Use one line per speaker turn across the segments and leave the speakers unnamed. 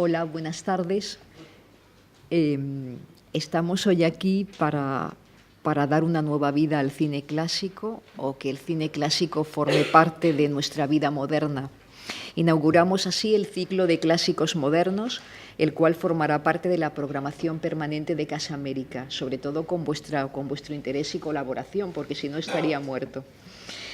Hola, buenas tardes. Estamos hoy aquí para dar una nueva vida al cine clásico o que el cine clásico forme parte de nuestra vida moderna. Inauguramos así el ciclo de clásicos modernos, el cual formará parte de la programación permanente de Casa América, sobre todo con vuestro interés y colaboración, porque si no estaría muerto.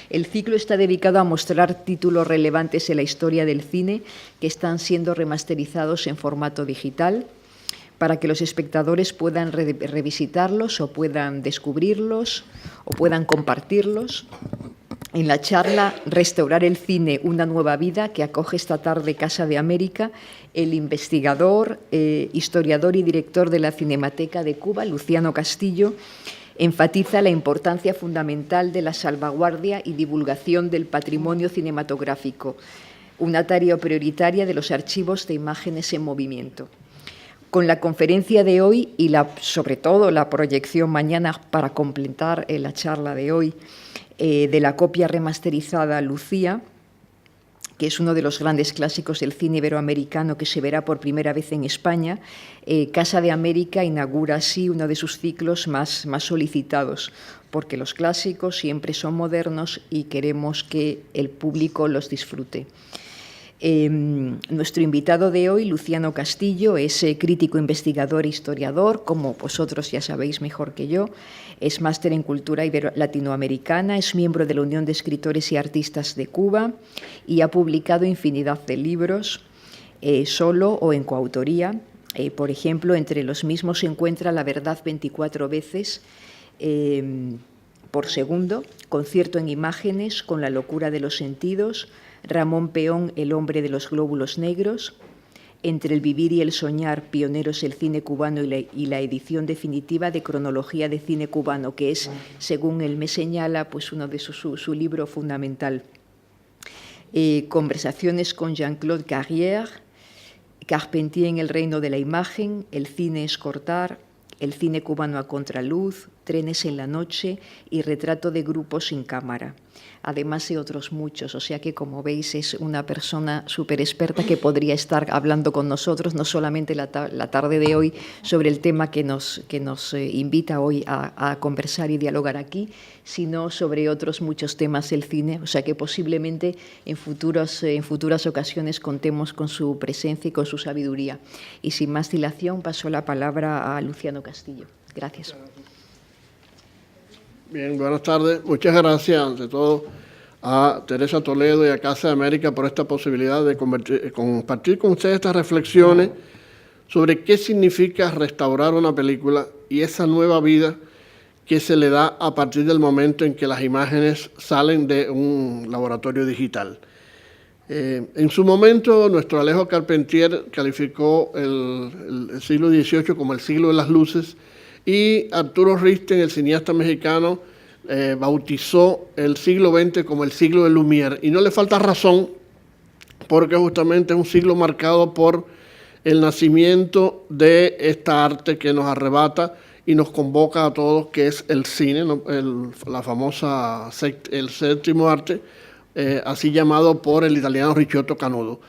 El ciclo está dedicado a mostrar títulos relevantes en la historia del cine que están siendo remasterizados en formato digital para que los espectadores puedan revisitarlos o puedan descubrirlos o puedan compartirlos. En la charla Restaurar el cine, una nueva vida, que acoge esta tarde Casa de América, el investigador, historiador y director de la Cinemateca de Cuba, Luciano Castillo, enfatiza la importancia fundamental de la salvaguardia y divulgación del patrimonio cinematográfico, una tarea prioritaria de los archivos de imágenes en movimiento. Con la conferencia de hoy y sobre todo la proyección mañana para completar la charla de hoy de la copia remasterizada Lucía, que es uno de los grandes clásicos del cine iberoamericano que se verá por primera vez en España, Casa de América inaugura así uno de sus ciclos más solicitados, porque los clásicos siempre son modernos y queremos que el público los disfrute. Nuestro invitado de hoy, Luciano Castillo, es crítico, investigador e historiador, como vosotros ya sabéis mejor que yo. Es máster en cultura latinoamericana, es miembro de la Unión de Escritores y Artistas de Cuba y ha publicado infinidad de libros, solo o en coautoría. Por ejemplo, entre los mismos se encuentra La verdad 24 veces por segundo, Concierto en imágenes, Con la locura de los sentidos, Ramón Peón, El hombre de los glóbulos negros, Entre el vivir y el soñar, pioneros el cine cubano y la edición definitiva de Cronología de cine cubano, que es, según él me señala, pues uno de su libro fundamental. Conversaciones con Jean-Claude Carrière, Carpentier en el reino de la imagen, El cine es cortar, El cine cubano a contraluz, Trenes en la noche y Retrato de grupo sin cámara, además de otros muchos. O sea que, como veis, es una persona súper experta que podría estar hablando con nosotros, no solamente la tarde de hoy, sobre el tema que nos invita hoy a conversar y dialogar aquí, sino sobre otros muchos temas del cine. O sea que posiblemente en futuras ocasiones contemos con su presencia y con su sabiduría. Y sin más dilación, paso la palabra a Luciano Castillo. Gracias.
Bien, buenas tardes. Muchas gracias, ante todo, a Teresa Toledo y a Casa de América por esta posibilidad de compartir con ustedes estas reflexiones sobre qué significa restaurar una película y esa nueva vida que se le da a partir del momento en que las imágenes salen de un laboratorio digital. En su momento, nuestro Alejo Carpentier calificó el siglo XVIII como el siglo de las luces, y Arturo Risten, el cineasta mexicano, bautizó el siglo XX como el siglo de Lumière. Y no le falta razón, porque justamente es un siglo marcado por el nacimiento de esta arte que nos arrebata y nos convoca a todos, que es el cine, la famosa, el séptimo arte, así llamado por el italiano Ricciotto Canudo.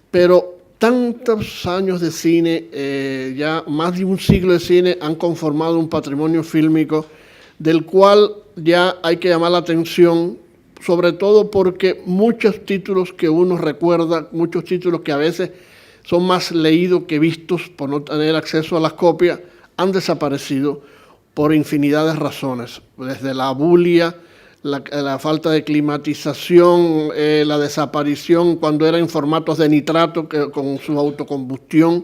Pero tantos años de cine, ya más de un siglo de cine, han conformado un patrimonio fílmico del cual ya hay que llamar la atención, sobre todo porque muchos títulos que uno recuerda, muchos títulos que a veces son más leídos que vistos por no tener acceso a las copias, han desaparecido por infinidad de razones, desde la bulia, la falta de climatización, la desaparición cuando era en formatos de nitrato con su autocombustión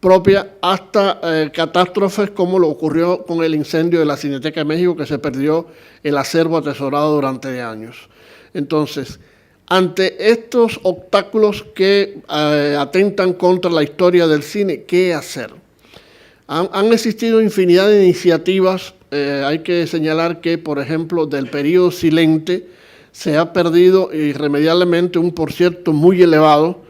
propia, hasta catástrofes como lo ocurrió con el incendio de la Cineteca de México, que se perdió el acervo atesorado durante años. Entonces, ante estos obstáculos que atentan contra la historia del cine, ¿qué hacer? Han existido infinidad de iniciativas. Hay que señalar que, por ejemplo, del periodo silente se ha perdido irremediablemente un porciento muy elevado.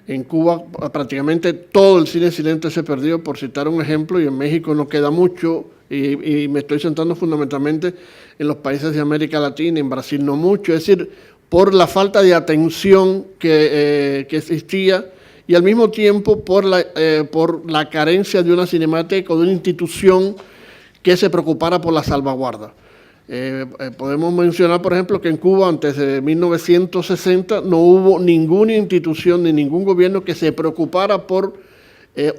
En Cuba prácticamente todo el cine silente se perdió, por citar un ejemplo, y en México no queda mucho, y me estoy centrando fundamentalmente en los países de América Latina, en Brasil no mucho, es decir, por la falta de atención que existía y al mismo tiempo por la carencia de una cinemateca o de una institución que se preocupara por la salvaguarda. Podemos mencionar, por ejemplo, que en Cuba antes de 1960 no hubo ninguna institución ni ningún gobierno que se preocupara por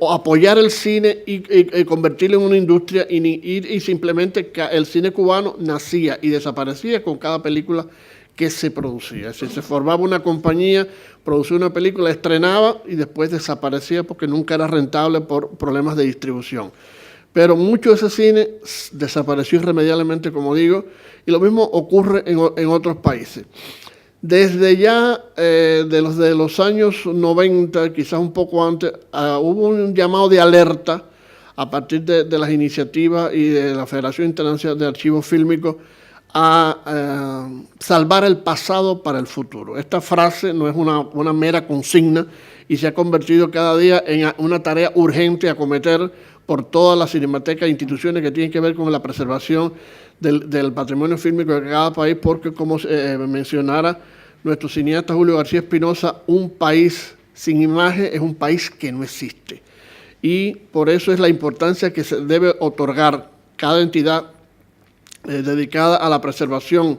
apoyar el cine y convertirlo en una industria y simplemente el cine cubano nacía y desaparecía con cada película que se producía. Es decir, se formaba una compañía, producía una película, estrenaba y después desaparecía porque nunca era rentable por problemas de distribución. Pero mucho de ese cine desapareció irremediablemente, como digo, y lo mismo ocurre en otros países. Desde ya de los años 90, quizás un poco antes, hubo un llamado de alerta a partir de las iniciativas y de la Federación Internacional de Archivos Fílmicos a salvar el pasado para el futuro. Esta frase no es una mera consigna y se ha convertido cada día en una tarea urgente a acometer por todas las cinematecas e instituciones que tienen que ver con la preservación del patrimonio fílmico de cada país, porque como mencionara nuestro cineasta Julio García Espinosa, un país sin imagen es un país que no existe. Y por eso es la importancia que se debe otorgar cada entidad dedicada a la preservación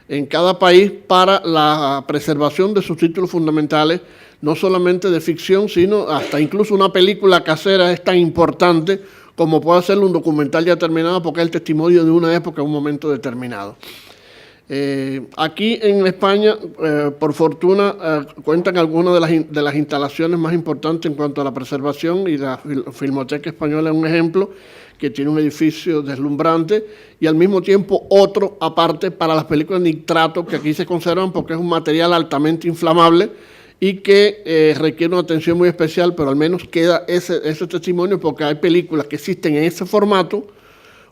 en cada país para la preservación de sus títulos fundamentales, no solamente de ficción, sino hasta incluso una película casera es tan importante como puede ser un documental ya terminado, porque es el testimonio de una época, un momento determinado. Aquí en España, por fortuna, cuentan algunas de las instalaciones más importantes en cuanto a la preservación, y la Filmoteca Española es un ejemplo, que tiene un edificio deslumbrante, y al mismo tiempo otro aparte para las películas nitrato, que aquí se conservan porque es un material altamente inflamable y que requiere una atención muy especial, pero al menos queda ese testimonio, porque hay películas que existen en ese formato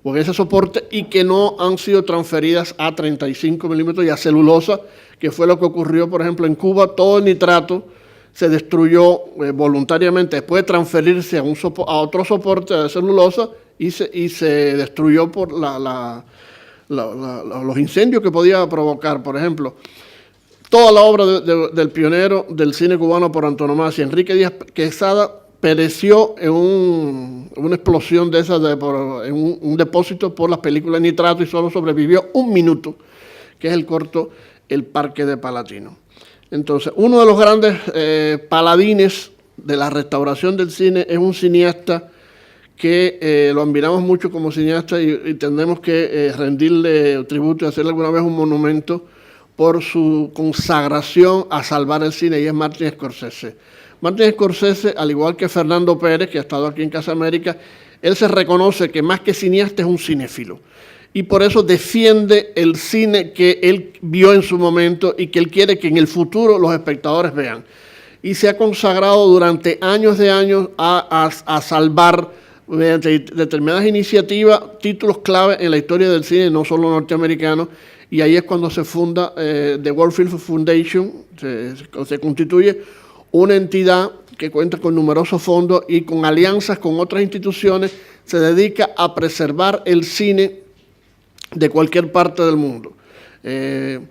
o en ese soporte y que no han sido transferidas a 35 milímetros y a celulosa, que fue lo que ocurrió, por ejemplo, en Cuba. Todo el nitrato se destruyó voluntariamente después de transferirse a otro soporte de celulosa y se destruyó por los incendios que podía provocar. Por ejemplo, toda la obra del pionero del cine cubano por antonomasia, Enrique Díaz Quesada, pereció en una explosión de esas, en un depósito por las películas de nitrato, y solo sobrevivió 1 minuto, que es el corto El Parque de Palatino. Entonces, uno de los grandes paladines de la restauración del cine es un cineasta que lo admiramos mucho como cineasta y tendremos que rendirle tributo y hacerle alguna vez un monumento por su consagración a salvar el cine, y es Martin Scorsese. Martin Scorsese, al igual que Fernando Pérez, que ha estado aquí en Casa América, él se reconoce que más que cineasta es un cinéfilo, y por eso defiende el cine que él vio en su momento y que él quiere que en el futuro los espectadores vean. Y se ha consagrado durante años de años a salvar, mediante determinadas iniciativas, títulos clave en la historia del cine, no solo norteamericano, y ahí es cuando se funda The World Film Foundation, se constituye una entidad que cuenta con numerosos fondos y con alianzas con otras instituciones, se dedica a preservar el cine de cualquier parte del mundo. En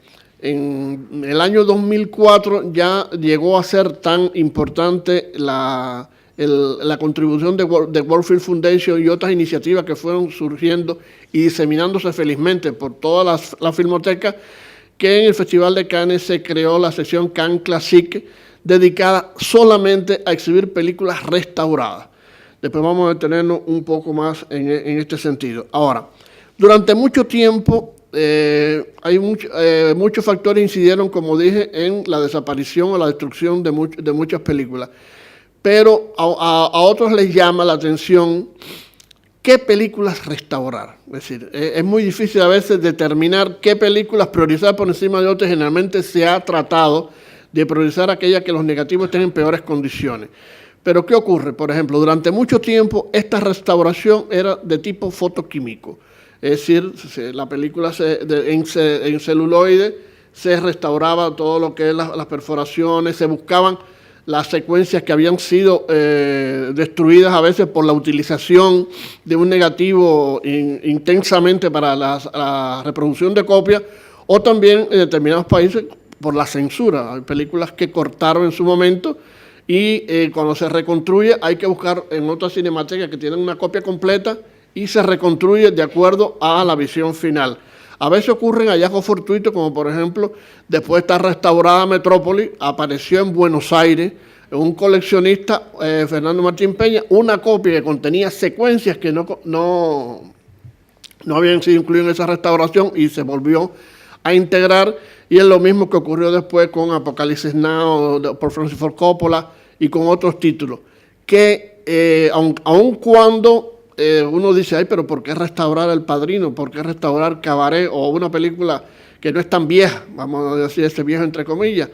el año 2004 ya llegó a ser tan importante la contribución de World Film Foundation y otras iniciativas que fueron surgiendo y diseminándose felizmente por todas las filmotecas, que en el Festival de Cannes se creó la sección Cannes Classique, dedicada solamente a exhibir películas restauradas. Después vamos a detenernos un poco más en este sentido. Ahora, durante mucho tiempo, muchos factores incidieron, como dije, en la desaparición o la destrucción de muchas películas. Pero a otros les llama la atención qué películas restaurar. Es decir, es muy difícil a veces determinar qué películas priorizar por encima de otras. Generalmente se ha tratado de priorizar aquellas que los negativos estén en peores condiciones. Pero ¿qué ocurre? Por ejemplo, durante mucho tiempo esta restauración era de tipo fotoquímico. Es decir, la película en celuloide se restauraba todo lo que es las perforaciones, se buscaban las secuencias que habían sido destruidas a veces por la utilización de un negativo intensamente para la reproducción de copias, o también en determinados países por la censura. Hay películas que cortaron en su momento y cuando se reconstruye hay que buscar en otras cinematecas que tienen una copia completa y se reconstruye de acuerdo a la visión final. A veces ocurren hallazgos fortuitos, como por ejemplo, después de estar restaurada Metrópoli, apareció en Buenos Aires un coleccionista, Fernando Martín Peña, una copia que contenía secuencias que no habían sido incluidas en esa restauración y se volvió a integrar, y es lo mismo que ocurrió después con Apocalipsis Now por Francis Ford Coppola y con otros títulos, que aun cuando uno dice, ay, pero ¿por qué restaurar El Padrino? ¿Por qué restaurar Cabaret o una película que no es tan vieja? Vamos a decir ese viejo entre comillas.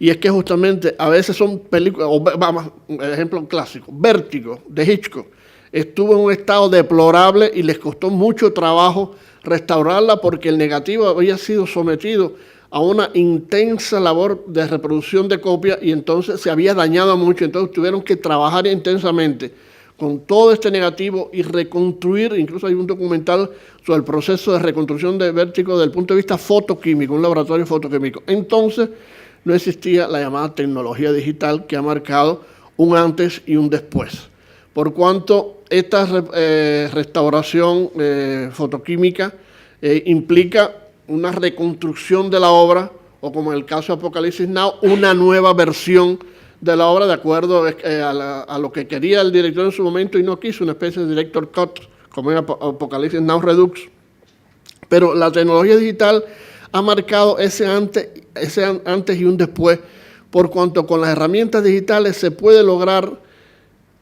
Y es que justamente a veces son películas, vamos, ejemplo clásico, Vértigo, de Hitchcock, estuvo en un estado deplorable y les costó mucho trabajo restaurarla porque el negativo había sido sometido a una intensa labor de reproducción de copia y entonces se había dañado mucho, entonces tuvieron que trabajar intensamente con todo este negativo y reconstruir, incluso hay un documental sobre el proceso de reconstrucción de Vértigo desde el punto de vista fotoquímico, un laboratorio fotoquímico. Entonces no existía la llamada tecnología digital que ha marcado un antes y un después. Por cuanto esta restauración fotoquímica implica una reconstrucción de la obra, o como en el caso de Apocalipsis Now, una nueva versión de la obra de acuerdo a lo que quería el director en su momento y no quiso, una especie de director cut, como en Apocalipsis Now Redux. Pero la tecnología digital ha marcado ese antes y un después, por cuanto con las herramientas digitales se puede lograr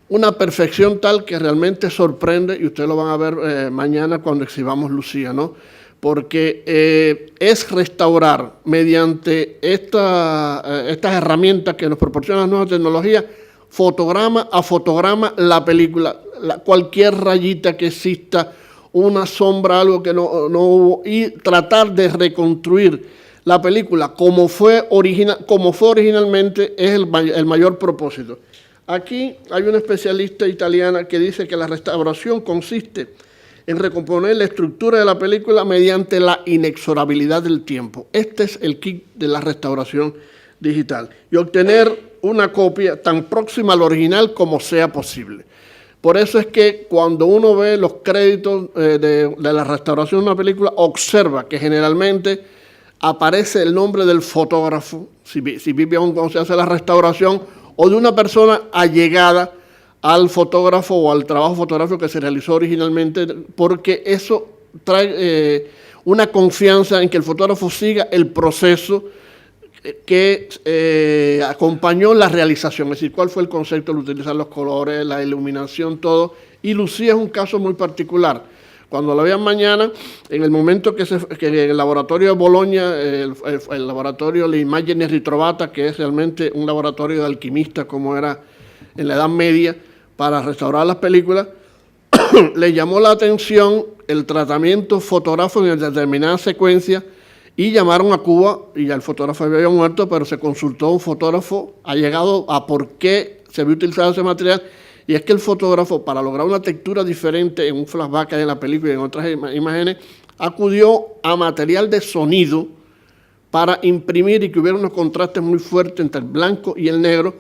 una perfección tal que realmente sorprende, y ustedes lo van a ver mañana cuando exhibamos Lucía, ¿no? Porque es restaurar mediante estas herramientas que nos proporcionan las nuevas tecnologías, fotograma a fotograma, la película, cualquier rayita que exista, una sombra, algo que no hubo, y tratar de reconstruir la película como fue originalmente es el mayor propósito. Aquí hay una especialista italiana que dice que la restauración consiste en recomponer la estructura de la película mediante la inexorabilidad del tiempo. Este es el kit de la restauración digital. Y obtener una copia tan próxima al original como sea posible. Por eso es que cuando uno ve los créditos de la restauración de una película, observa que generalmente aparece el nombre del fotógrafo, si vive aún cuando se hace la restauración, o de una persona allegada al fotógrafo o al trabajo fotográfico que se realizó originalmente, porque eso trae una confianza en que el fotógrafo siga el proceso que acompañó la realización, es decir, cuál fue el concepto de utilizar los colores, la iluminación, todo. Y Lucía es un caso muy particular. Cuando la vean mañana, en el momento que el laboratorio de Bologna, el laboratorio de Immagine Ritrovata, que es realmente un laboratorio de alquimistas como era en la Edad Media, para restaurar las películas, le llamó la atención el tratamiento fotográfico en determinada secuencia y llamaron a Cuba, y ya el fotógrafo había muerto, pero se consultó a un fotógrafo, ha llegado a por qué se había utilizado ese material, y es que el fotógrafo, para lograr una textura diferente en un flashback que hay en la película y en otras imágenes, acudió a material de sonido para imprimir y que hubiera unos contrastes muy fuertes entre el blanco y el negro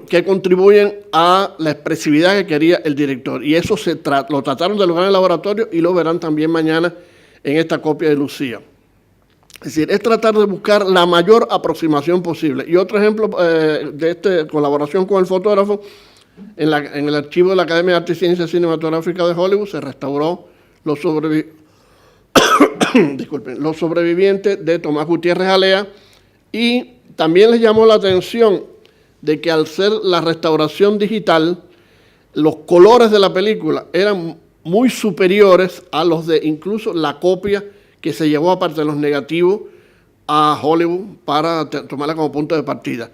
que contribuyen a la expresividad que quería el director. Y eso lo trataron de lograr en el laboratorio y lo verán también mañana en esta copia de Lucía. Es decir, es tratar de buscar la mayor aproximación posible. Y otro ejemplo de esta colaboración con el fotógrafo, en el archivo de la Academia de Artes y Ciencias Cinematográficas de Hollywood se restauró los sobrevivientes de Tomás Gutiérrez Alea, y también les llamó la atención de que al ser la restauración digital, los colores de la película eran muy superiores a los de incluso la copia que se llevó aparte de los negativos a Hollywood para tomarla como punto de partida.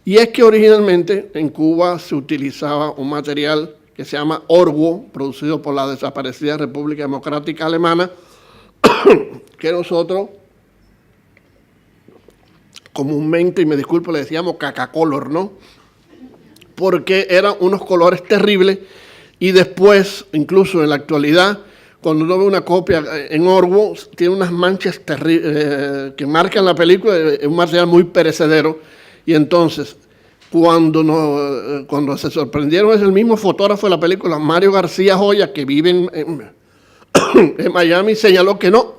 Y es que originalmente en Cuba se utilizaba un material que se llama Orwo, producido por la desaparecida República Democrática Alemana, que nosotros comúnmente, y me disculpo, le decíamos cacacolor, ¿no? Porque eran unos colores terribles, y después, incluso en la actualidad, cuando uno ve una copia en Orwo, tiene unas manchas que marcan la película, es un material muy perecedero, y entonces cuando se sorprendieron, es el mismo fotógrafo de la película, Mario García Joya, que vive en Miami, señaló que no,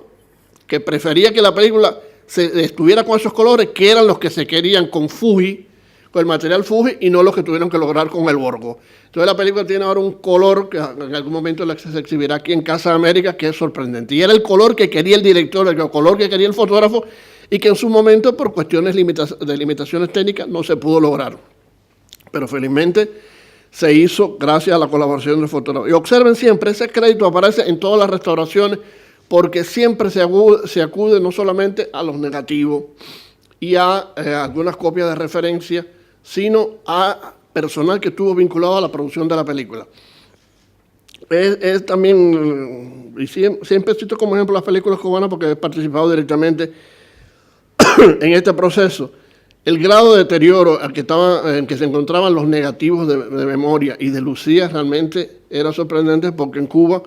que prefería que la película estuviera con esos colores, que eran los que se querían con Fuji, con el material Fuji, y no los que tuvieron que lograr con el Borgo. Entonces la película tiene ahora un color que en algún momento se exhibirá aquí en Casa de América, que es sorprendente. Y era el color que quería el director, el color que quería el fotógrafo, y que en su momento, por cuestiones de limitaciones técnicas, no se pudo lograr. Pero felizmente se hizo gracias a la colaboración del fotógrafo. Y observen siempre, ese crédito aparece en todas las restauraciones, porque siempre se acude no solamente a los negativos y a algunas copias de referencia, sino a personal que estuvo vinculado a la producción de la película. Es también, y siempre cito como ejemplo las películas cubanas porque he participado directamente en este proceso. El grado de deterioro en que se encontraban los negativos de memoria y de Lucía realmente era sorprendente, porque en Cuba,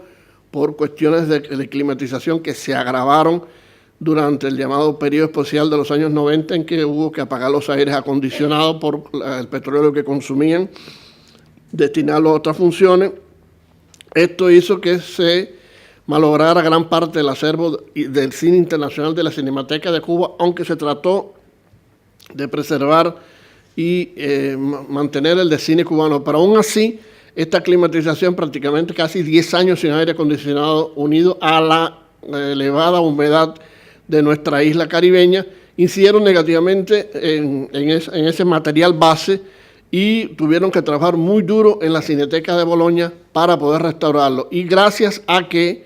por cuestiones de climatización que se agravaron durante el llamado periodo especial de los años 90, en que hubo que apagar los aires acondicionados por el petróleo que consumían, destinarlo a otras funciones. Esto hizo que se malograra gran parte del acervo del cine internacional de la Cinemateca de Cuba, aunque se trató de preservar y mantener el de cine cubano. Pero aún así, esta climatización, prácticamente casi 10 años sin aire acondicionado, unido a la elevada humedad de nuestra isla caribeña, incidieron negativamente en ese material base, y tuvieron que trabajar muy duro en la Cineteca de Bolonia para poder restaurarlo. Y gracias a que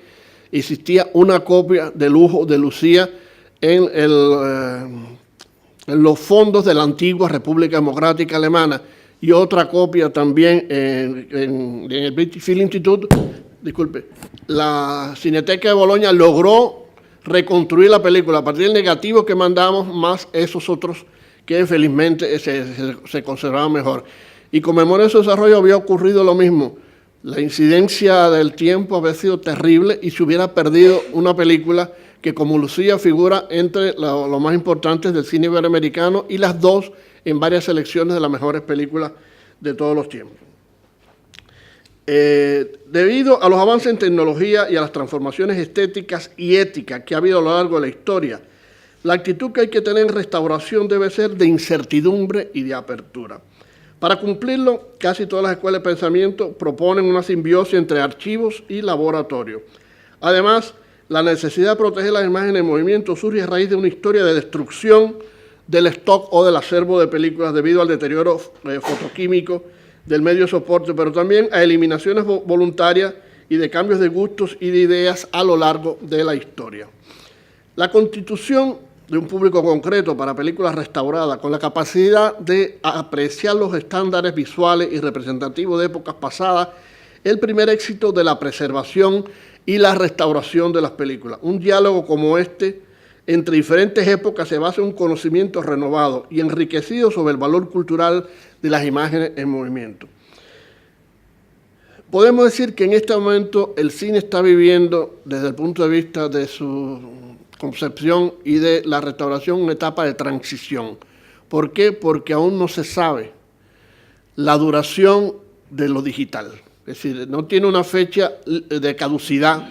existía una copia de lujo de Lucía en los fondos de la antigua República Democrática Alemana, y otra copia también en el British Film Institute, disculpe, la Cineteca de Bolonia logró reconstruir la película a partir del negativo que mandamos, más esos otros que felizmente se conservaban mejor. Y con memoria de su desarrollo había ocurrido lo mismo. La incidencia del tiempo había sido terrible y se hubiera perdido una película que, como Lucía, figura entre los más importantes del cine iberoamericano, y las dos en varias selecciones de las mejores películas de todos los tiempos. Debido a los avances en tecnología y a las transformaciones estéticas y éticas que ha habido a lo largo de la historia, la actitud que hay que tener en restauración debe ser de incertidumbre y de apertura. Para cumplirlo, casi todas las escuelas de pensamiento proponen una simbiosis entre archivos y laboratorio. Además, la necesidad de proteger las imágenes en movimiento surge a raíz de una historia de destrucción del stock o del acervo de películas debido al deterioro fotoquímico del medio de soporte, pero también a eliminaciones voluntarias y de cambios de gustos y de ideas a lo largo de la historia. La constitución de un público concreto para películas restauradas, con la capacidad de apreciar los estándares visuales y representativos de épocas pasadas, es el primer éxito de la preservación y la restauración de las películas. Un diálogo como este entre diferentes épocas se basa en un conocimiento renovado y enriquecido sobre el valor cultural de las imágenes en movimiento. Podemos decir que en este momento el cine está viviendo, desde el punto de vista de su concepción y de la restauración, una etapa de transición. ¿Por qué? Porque aún no se sabe la duración de lo digital. Es decir, no tiene una fecha de caducidad,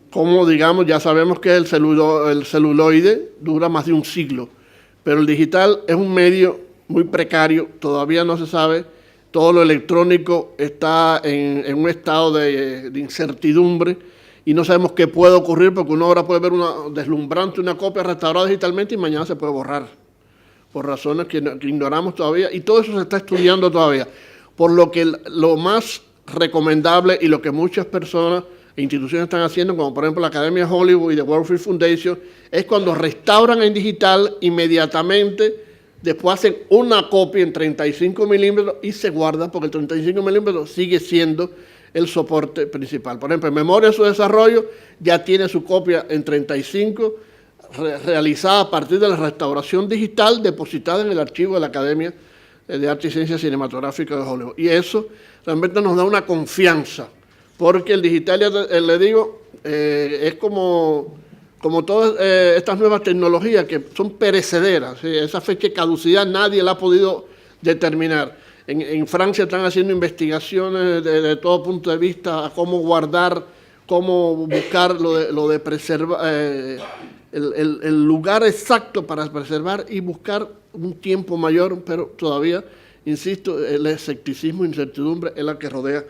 como digamos, ya sabemos que el celuloide dura más de un siglo, pero el digital es un medio muy precario, todavía no se sabe, todo lo electrónico está en un estado de incertidumbre, y no sabemos qué puede ocurrir, porque uno ahora puede ver una deslumbrante, una copia restaurada digitalmente, y mañana se puede borrar, por razones que ignoramos todavía, y todo eso se está estudiando todavía. Por lo que lo más recomendable, y lo que muchas personas e instituciones están haciendo, como por ejemplo la Academia de Hollywood y the World Film Foundation, es cuando restauran en digital, inmediatamente después hacen una copia en 35 milímetros y se guarda, porque el 35 milímetros sigue siendo el soporte principal. Por ejemplo, en memoria de su desarrollo ya tiene su copia en 35, realizada a partir de la restauración digital, depositada en el archivo de la Academia de Arte y Ciencias Cinematográficas de Hollywood. Y eso realmente nos da una confianza, porque el digital, ya le digo, es como todas estas nuevas tecnologías que son perecederas, ¿sí? Esa fecha de caducidad nadie la ha podido determinar. En Francia están haciendo investigaciones de todo punto de vista a cómo guardar, cómo buscar lo de preservar, el lugar exacto para preservar y buscar un tiempo mayor, pero todavía, insisto, el escepticismo e incertidumbre es la que rodea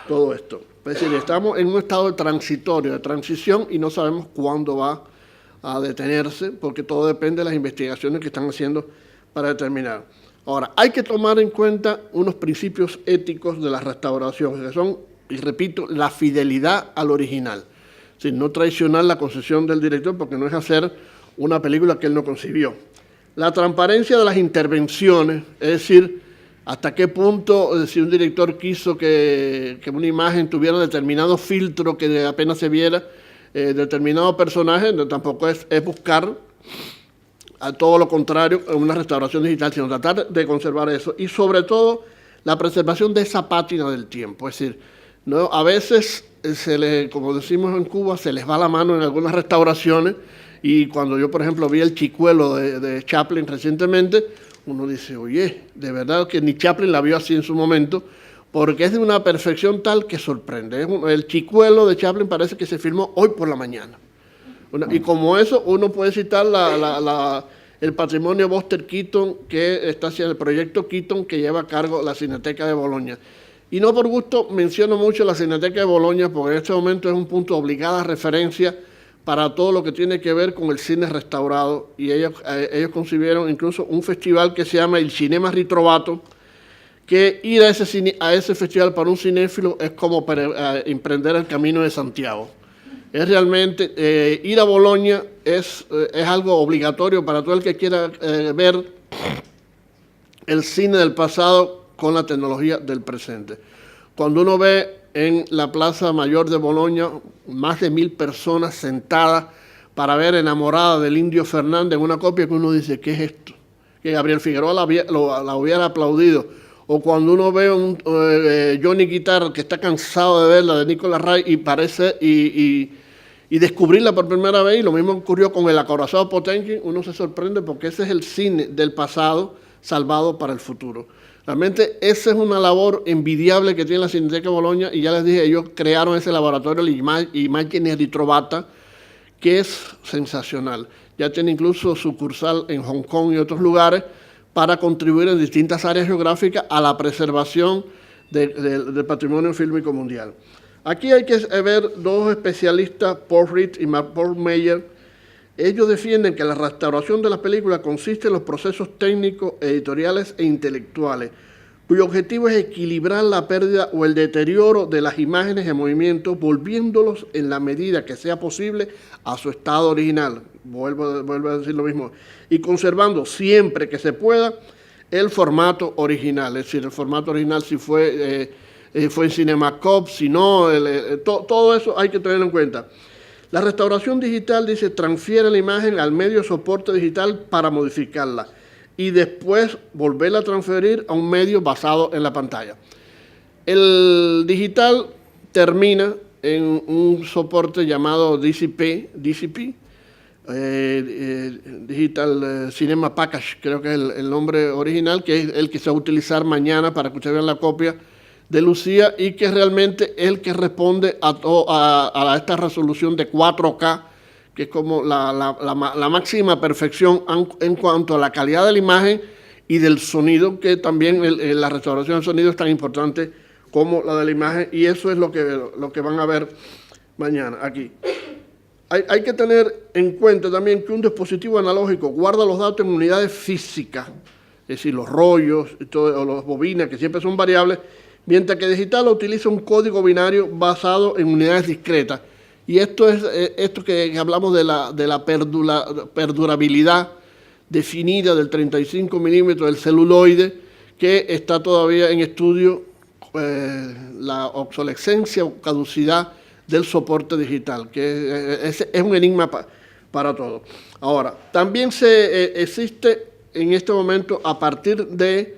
todo esto. Es decir, estamos en un estado transitorio, de transición, y no sabemos cuándo va a detenerse, porque todo depende de las investigaciones que están haciendo para determinar. Ahora, hay que tomar en cuenta unos principios éticos de la restauración, que son, y repito, la fidelidad al original. Es decir, no traicionar la concesión del director, porque no es hacer una película que él no concibió. La transparencia de las intervenciones, es decir, hasta qué punto, si un director quiso que una imagen tuviera determinado filtro, que apenas se viera determinado personaje, tampoco es buscar a todo lo contrario una restauración digital, sino tratar de conservar eso. Y sobre todo, la preservación de esa pátina del tiempo. Es decir, ¿no? A veces, como decimos en Cuba, se les va la mano en algunas restauraciones, y cuando yo, por ejemplo, vi el Chicuelo de Chaplin recientemente, uno dice, oye, de verdad que ni Chaplin la vio así en su momento, porque es de una perfección tal que sorprende. El Chicuelo de Chaplin parece que se filmó hoy por la mañana. Y como eso, uno puede citar el patrimonio Buster Keaton, que está haciendo el proyecto Keaton, que lleva a cargo la Cineteca de Bolonia. Y no por gusto menciono mucho la Cineteca de Bolonia, porque en este momento es un punto de obligada referencia para todo lo que tiene que ver con el cine restaurado, y ellos concibieron incluso un festival que se llama el Cinema Ritrovato, que ir a ese festival para un cinéfilo es como emprender el Camino de Santiago. Es realmente, ir a Bolonia es algo obligatorio para todo el que quiera ver el cine del pasado con la tecnología del presente. Cuando uno ve en la Plaza Mayor de Bolonia más de 1000 personas sentadas para ver Enamorada del Indio Fernández, una copia que uno dice, ¿qué es esto? Que Gabriel Figueroa la hubiera aplaudido. O cuando uno ve un Johnny Guitar que está cansado de verla, de Nicolas Ray, y descubrirla por primera vez, y lo mismo ocurrió con El acorazado Potemkin, uno se sorprende porque ese es el cine del pasado salvado para el futuro. Realmente esa es una labor envidiable que tiene la Cineteca de Bolonia, y ya les dije, ellos crearon ese laboratorio, Immagine Ritrovata, que es sensacional. Ya tiene incluso sucursal en Hong Kong y otros lugares para contribuir en distintas áreas geográficas a la preservación del patrimonio fílmico mundial. Aquí hay que ver dos especialistas, Paul Reed y Paul Meyer. Ellos defienden que la restauración de las películas consiste en los procesos técnicos, editoriales e intelectuales, cuyo objetivo es equilibrar la pérdida o el deterioro de las imágenes en movimiento, volviéndolos en la medida que sea posible a su estado original. Vuelvo a decir lo mismo. Y conservando siempre que se pueda el formato original. Es decir, el formato original si fue en Cinemascope, si no, todo eso hay que tenerlo en cuenta. La restauración digital, dice, transfiere la imagen al medio soporte digital para modificarla y después volverla a transferir a un medio basado en la pantalla. El digital termina en un soporte llamado DCP, Digital Cinema Package, creo que es el nombre original, que es el que se va a utilizar mañana para que ustedes vean la copia de Lucía, y que realmente es el que responde a esta resolución de 4K, que es como la máxima perfección en cuanto a la calidad de la imagen y del sonido, que también la restauración del sonido es tan importante como la de la imagen, y eso es lo que van a ver mañana aquí. Hay que tener en cuenta también que un dispositivo analógico guarda los datos en unidades físicas, es decir, los rollos o los bobinas, que siempre son variables, mientras que digital utiliza un código binario basado en unidades discretas. Y esto es esto que hablamos de la perdurabilidad definida del 35 milímetros del celuloide, que está todavía en estudio, la obsolescencia o caducidad del soporte digital, que es un enigma para todos. Ahora, también existe en este momento, a partir del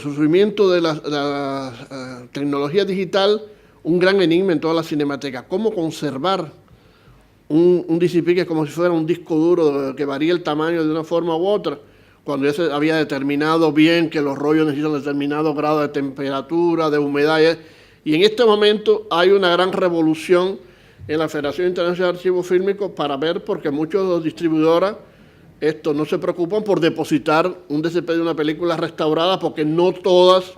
surgimiento de la tecnología digital, un gran enigma en toda la cinemateca. ¿Cómo conservar un DCP que es como si fuera un disco duro que varía el tamaño de una forma u otra? cuando ya se había determinado bien que los rollos necesitan determinado grado de temperatura, de humedad, y en este momento hay una gran revolución en la Federación Internacional de Archivos Fílmicos para ver, porque muchos distribuidoras no se preocupan por depositar un DCP de una película restaurada, porque no todas,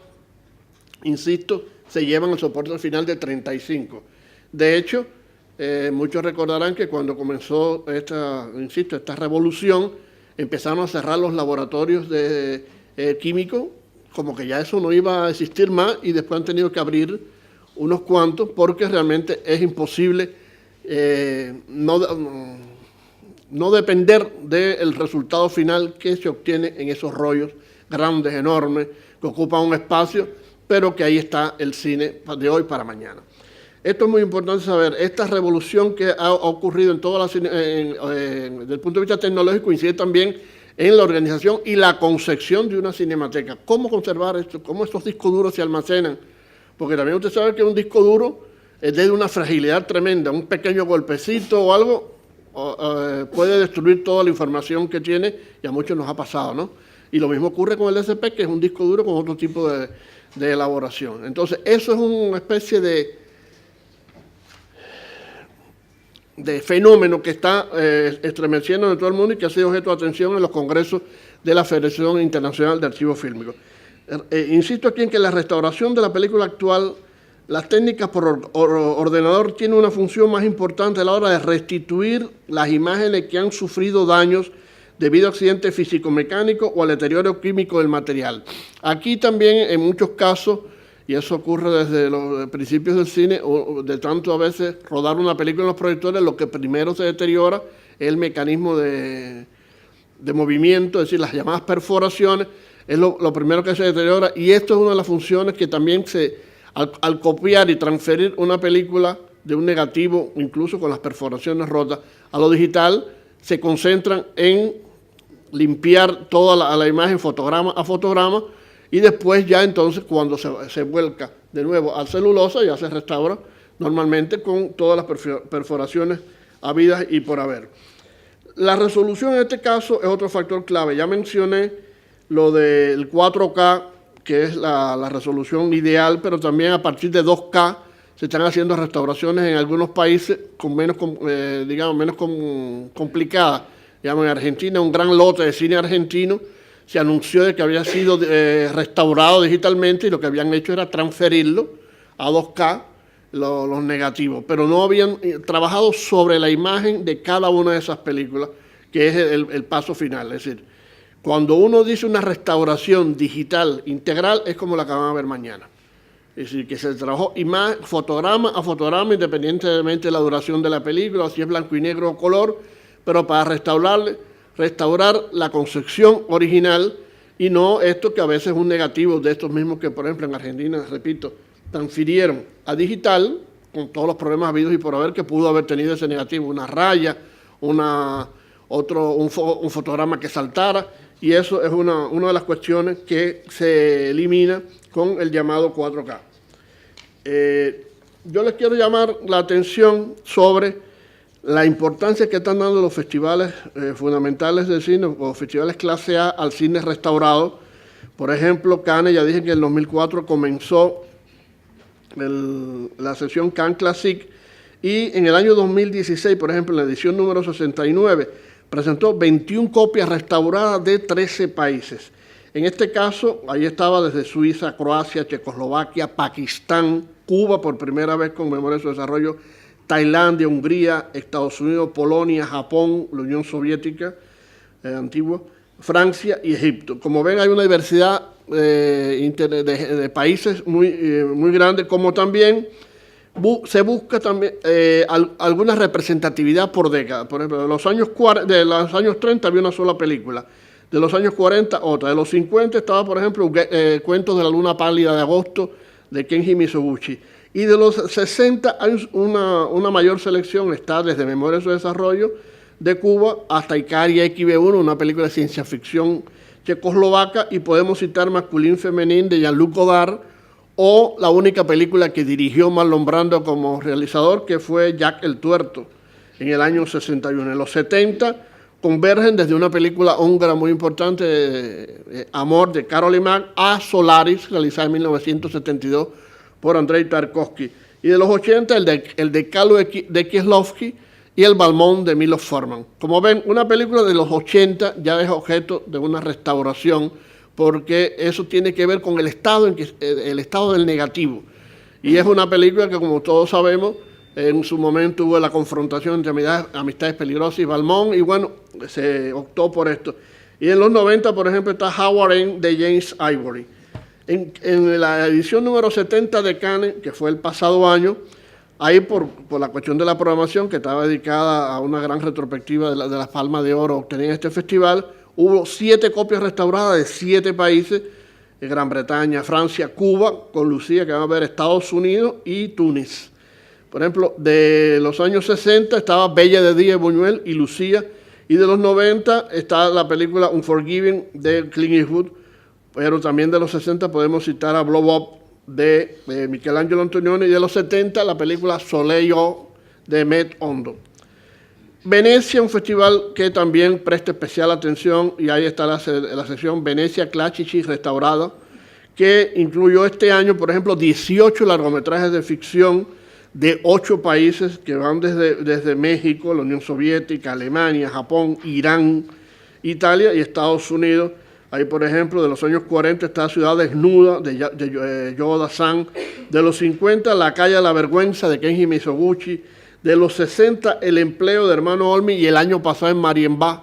insisto, se llevan el soporte al final de 35. De hecho, muchos recordarán que cuando comenzó esta revolución, empezaron a cerrar los laboratorios de químicos, como que ya eso no iba a existir más, y después han tenido que abrir unos cuantos, porque realmente es imposible no depender del resultado final que se obtiene en esos rollos grandes, enormes, que ocupan un espacio, pero que ahí está el cine de hoy para mañana. Esto es muy importante saber. Esta revolución que ha ocurrido en toda desde el punto de vista tecnológico incide también en la organización y la concepción de una cinemateca. ¿Cómo conservar esto? ¿Cómo estos discos duros se almacenan? Porque también usted sabe que un disco duro es de una fragilidad tremenda. Un pequeño golpecito o algo puede destruir toda la información que tiene, y a muchos nos ha pasado, ¿no? Y lo mismo ocurre con el DCP, que es un disco duro con otro tipo de elaboración. Entonces, eso es una especie de fenómeno que está estremeciendo en todo el mundo y que ha sido objeto de atención en los congresos de la Federación Internacional de Archivos Fílmicos. Insisto aquí en que la restauración de la película actual, las técnicas por ordenador tienen una función más importante a la hora de restituir las imágenes que han sufrido daños debido a accidentes físico-mecánicos o al deterioro químico del material. Aquí también, en muchos casos, y eso ocurre desde los principios del cine, o de tanto a veces rodar una película en los proyectores, lo que primero se deteriora es el mecanismo de movimiento, es decir, las llamadas perforaciones, es lo primero que se deteriora, y esto es una de las funciones que también al copiar y transferir una película de un negativo, incluso con las perforaciones rotas, a lo digital, se concentran en limpiar toda la imagen fotograma a fotograma, y después ya entonces cuando se vuelca de nuevo al celulosa ya se restaura normalmente con todas las perforaciones habidas y por haber. La resolución en este caso es otro factor clave. Ya mencioné lo del 4K, que es la resolución ideal, pero también a partir de 2K se están haciendo restauraciones en algunos países con menos complicadas. Digamos, en Argentina, un gran lote de cine argentino se anunció de que había sido restaurado digitalmente, y lo que habían hecho era transferirlo a 2K, los negativos, pero no habían trabajado sobre la imagen de cada una de esas películas, que es el paso final. Es decir, cuando uno dice una restauración digital integral, es como la que van a ver mañana. Es decir, que se trabajó fotograma a fotograma, independientemente de la duración de la película, si es blanco y negro o color, pero para restaurar la concepción original, y no esto que a veces es un negativo de estos mismos que, por ejemplo, en Argentina, repito, transfirieron a digital con todos los problemas habidos y por haber que pudo haber tenido ese negativo, una raya, un fotograma que saltara, y eso es una de las cuestiones que se elimina con el llamado 4K. Yo les quiero llamar la atención sobre la importancia que están dando los festivales fundamentales de cine, o festivales clase A, al cine restaurado. Por ejemplo, Cannes, ya dije que en el 2004 comenzó la sesión Cannes Classic, y en el año 2016, por ejemplo, en la edición número 69, presentó 21 copias restauradas de 13 países. En este caso, ahí estaba desde Suiza, Croacia, Checoslovaquia, Pakistán, Cuba, por primera vez con memoria de su desarrollo, Tailandia, Hungría, Estados Unidos, Polonia, Japón, la Unión Soviética antigua, Francia y Egipto. Como ven, hay una diversidad de países muy grande, como también se busca también alguna representatividad por década. Por ejemplo, de los años 30 había una sola película, de los años 40 otra, de los 50 estaba, por ejemplo, Cuentos de la Luna Pálida de Agosto, de Kenji Mizoguchi. Y de los 60 hay una mayor selección, está desde Memoria de su Desarrollo, de Cuba, hasta Icaria XB1, una película de ciencia ficción checoslovaca, y podemos citar Masculín Femenín de Jean-Luc Godard, o la única película que dirigió Marlon Brando como realizador, que fue Jack el Tuerto, en el año 61. En los 70, convergen desde una película húngara muy importante, Amor, de Karol Mag, a Solaris, realizada en 1972 por Andrei Tarkovsky. Y de los 80, el Decálogo de Kieslowski y el Balmón de Milos Forman. Como ven, una película de los 80 ya es objeto de una restauración, porque eso tiene que ver con el estado del negativo. Y es una película que, como todos sabemos, en su momento hubo la confrontación entre Amistades Peligrosas y Balmón, y bueno, se optó por esto. Y en los 90, por ejemplo, está Howard End de James Ivory. En la edición número 70 de Cannes, que fue el pasado año, ahí por la cuestión de la programación, que estaba dedicada a una gran retrospectiva de las Palmas de Oro obtenidas en este festival, hubo 7 copias restauradas de 7 países, Gran Bretaña, Francia, Cuba, con Lucía, que van a ver Estados Unidos y Túnez. Por ejemplo, de los años 60 estaba Bella de Día de Buñuel y Lucía, y de los 90 está la película Unforgiven de Clint Eastwood, pero también de los 60 podemos citar a Blow Up de Michelangelo Antonioni, y de los 70 la película Soleil de Met Ondo. Venecia, un festival que también presta especial atención, y ahí está la sección Venecia Classici restaurada, que incluyó este año, por ejemplo, 18 largometrajes de ficción de 8 países que van desde México, la Unión Soviética, Alemania, Japón, Irán, Italia y Estados Unidos. Ahí, por ejemplo, de los años 40 está Ciudad Desnuda de Joe Dazan, de los 50 La Calle de la Vergüenza de Kenji Mizoguchi, de los 60 El Empleo de Hermano Olmi y el año pasado en Marienbad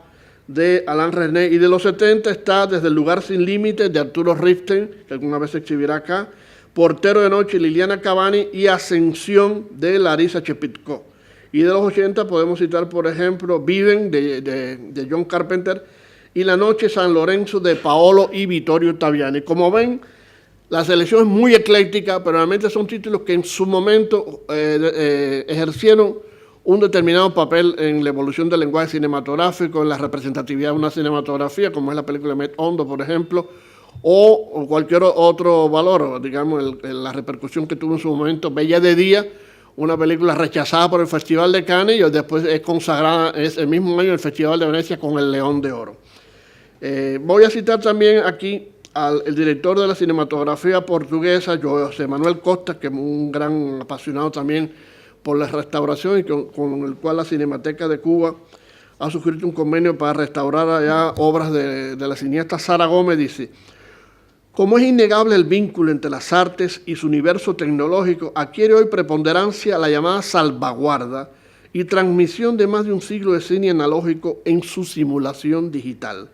de Alain Resnais, y de los 70 está Desde el Lugar Sin Límites de Arturo Riften, que alguna vez se exhibirá acá, Portero de Noche, Liliana Cavani, y Ascensión de Larisa Chepitko. Y de los 80 podemos citar, por ejemplo, Viven de John Carpenter y La Noche San Lorenzo de Paolo y Vittorio Ottaviani. Como ven, la selección es muy ecléctica, pero realmente son títulos que en su momento ejercieron un determinado papel en la evolución del lenguaje cinematográfico, en la representatividad de una cinematografía, como es la película Met Ondo, por ejemplo, o cualquier otro valor, digamos, la repercusión que tuvo en su momento Bella de Día, una película rechazada por el Festival de Cannes, y después es consagrada el mismo año el Festival de Venecia con el León de Oro. Voy a citar también aquí el director de la cinematografía portuguesa, José Manuel Costa, que es un gran apasionado también por la restauración, y con el cual la Cinemateca de Cuba ha suscrito un convenio para restaurar allá obras de la cineasta Sara Gómez. Dice: como es innegable el vínculo entre las artes y su universo tecnológico, adquiere hoy preponderancia la llamada salvaguarda y transmisión de más de un siglo de cine analógico en su simulación digital.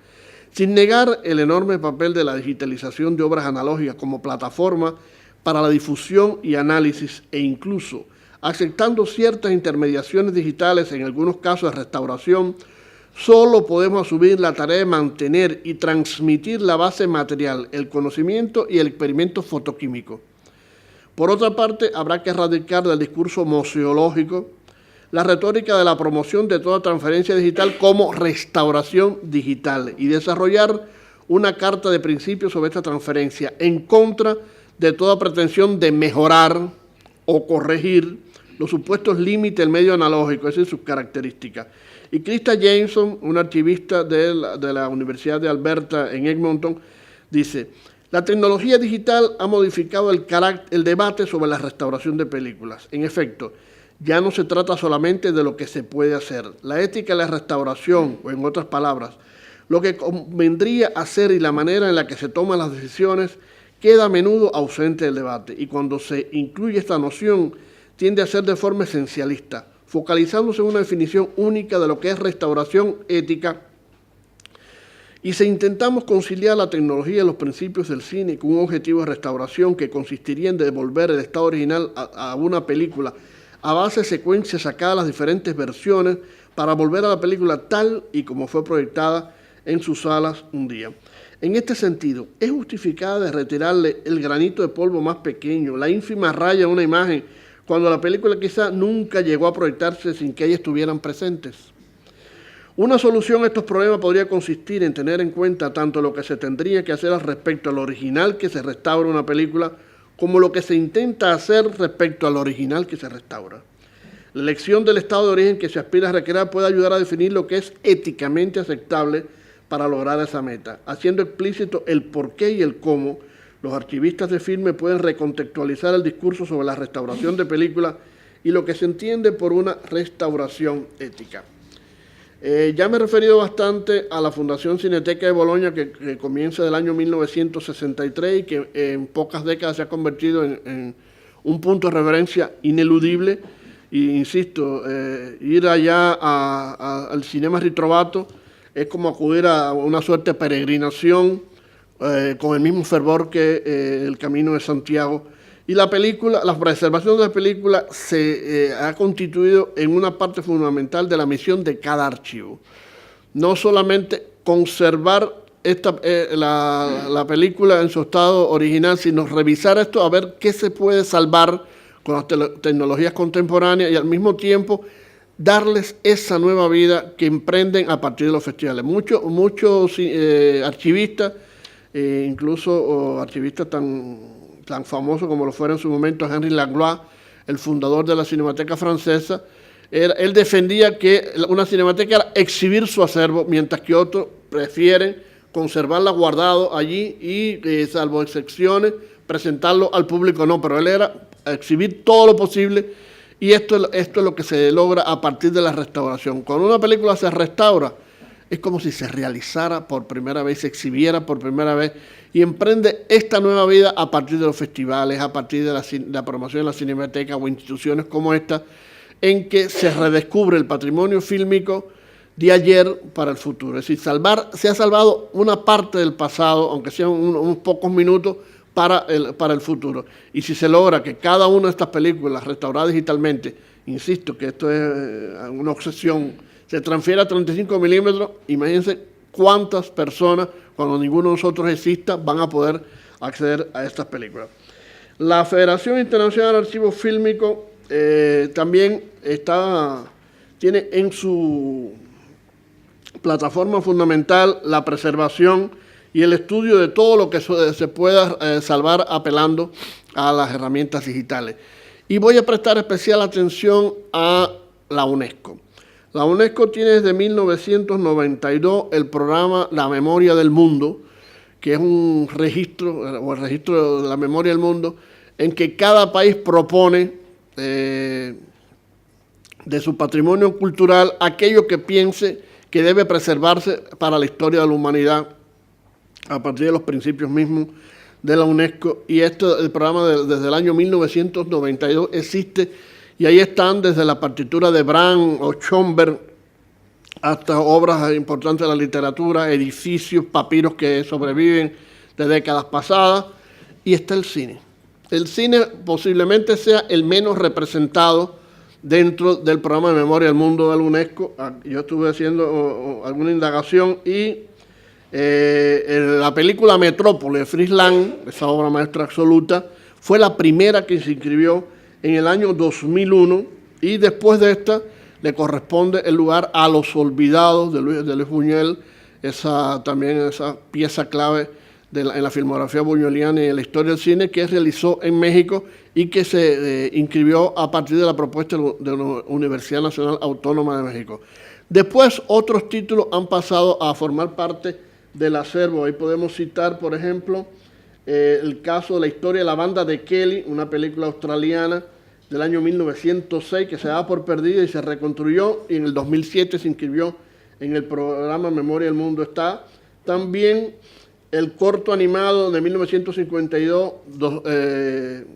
Sin negar el enorme papel de la digitalización de obras analógicas como plataforma para la difusión y análisis, e incluso aceptando ciertas intermediaciones digitales en algunos casos de restauración, solo podemos asumir la tarea de mantener y transmitir la base material, el conocimiento y el experimento fotoquímico. Por otra parte, habrá que erradicar del discurso museológico la retórica de la promoción de toda transferencia digital como restauración digital y desarrollar una carta de principios sobre esta transferencia en contra de toda pretensión de mejorar o corregir los supuestos límites del medio analógico, es decir, sus características. Y Krista Jameson, una activista de la Universidad de Alberta en Edmonton, dice: la tecnología digital ha modificado el debate sobre la restauración de películas. En efecto, ya no se trata solamente de lo que se puede hacer. La ética de la restauración, o en otras palabras, lo que convendría hacer y la manera en la que se toman las decisiones, queda a menudo ausente del debate. Y cuando se incluye esta noción, tiende a ser de forma esencialista, focalizándose en una definición única de lo que es restauración ética. Y si intentamos conciliar la tecnología y los principios del cine con un objetivo de restauración que consistiría en devolver el estado original a una película a base de secuencias sacadas las diferentes versiones para volver a la película tal y como fue proyectada en sus salas un día. En este sentido, es justificada de retirarle el granito de polvo más pequeño, la ínfima raya de una imagen, cuando la película quizá nunca llegó a proyectarse sin que ellas estuvieran presentes. Una solución a estos problemas podría consistir en tener en cuenta tanto lo que se tendría que hacer al respecto al original que se restaura una película, como lo que se intenta hacer respecto al original que se restaura. La elección del estado de origen que se aspira a recrear puede ayudar a definir lo que es éticamente aceptable para lograr esa meta, haciendo explícito el por qué y el cómo. Los archivistas de filme pueden recontextualizar el discurso sobre la restauración de películas y lo que se entiende por una restauración ética. Ya me he referido bastante a la Fundación Cineteca de Bolonia, que comienza del año 1963 y que en pocas décadas se ha convertido en un punto de referencia ineludible. Y insisto, ir allá al Cinema Ritrovato es como acudir a una suerte de peregrinación con el mismo fervor que el Camino de Santiago. Y la preservación de la película se ha constituido en una parte fundamental de la misión de cada archivo. No solamente conservar la película en su estado original, sino revisar esto a ver qué se puede salvar con las tecnologías contemporáneas y al mismo tiempo darles esa nueva vida que emprenden a partir de los festivales. Muchos archivistas, incluso archivistas tan famoso como lo fuera en su momento Henry Langlois, el fundador de la Cinemateca Francesa, él defendía que una cinemateca era exhibir su acervo, mientras que otros prefieren conservarla guardado allí y, salvo excepciones, presentarlo al público. No, pero él era exhibir todo lo posible, y esto es lo que se logra a partir de la restauración. Cuando una película se restaura, es como si se realizara por primera vez, se exhibiera por primera vez y emprende esta nueva vida a partir de los festivales, a partir de la promoción de la Cinemateca o instituciones como esta, en que se redescubre el patrimonio fílmico de ayer para el futuro. Es decir, se ha salvado una parte del pasado, aunque sean unos pocos minutos, para el futuro. Y si se logra que cada una de estas películas restauradas digitalmente, insisto que esto es una obsesión, se transfiere a 35 milímetros, imagínense cuántas personas, cuando ninguno de nosotros exista, van a poder acceder a estas películas. La Federación Internacional de Archivos Fílmicos también tiene en su plataforma fundamental la preservación y el estudio de todo lo que se pueda salvar apelando a las herramientas digitales. Y voy a prestar especial atención a la UNESCO. La UNESCO tiene desde 1992 el programa La Memoria del Mundo, que es un registro, o el registro de la memoria del mundo, en que cada país propone de su patrimonio cultural aquello que piense que debe preservarse para la historia de la humanidad a partir de los principios mismos de la UNESCO. Y el programa desde el año 1992 existe. Y ahí están desde la partitura de Brahms o Schönberg hasta obras importantes de la literatura, edificios, papiros que sobreviven de décadas pasadas. Y está el cine. El cine posiblemente sea el menos representado dentro del programa de Memoria del Mundo de la UNESCO. Yo estuve haciendo alguna indagación y la película Metrópole de Fritz Lang, esa obra maestra absoluta, fue la primera que se inscribió en el año 2001, y después de esta le corresponde el lugar a Los Olvidados de Luis Buñuel, también esa pieza clave en la filmografía buñueliana y en la historia del cine, que realizó en México y que se inscribió a partir de la propuesta de la Universidad Nacional Autónoma de México. Después otros títulos han pasado a formar parte del acervo. Ahí podemos citar, por ejemplo, el caso de la historia de la banda de Kelly, una película australiana del año 1906 que se daba por perdida y se reconstruyó, y en el 2007 se inscribió en el programa Memoria del Mundo. Está también el corto animado de 1952,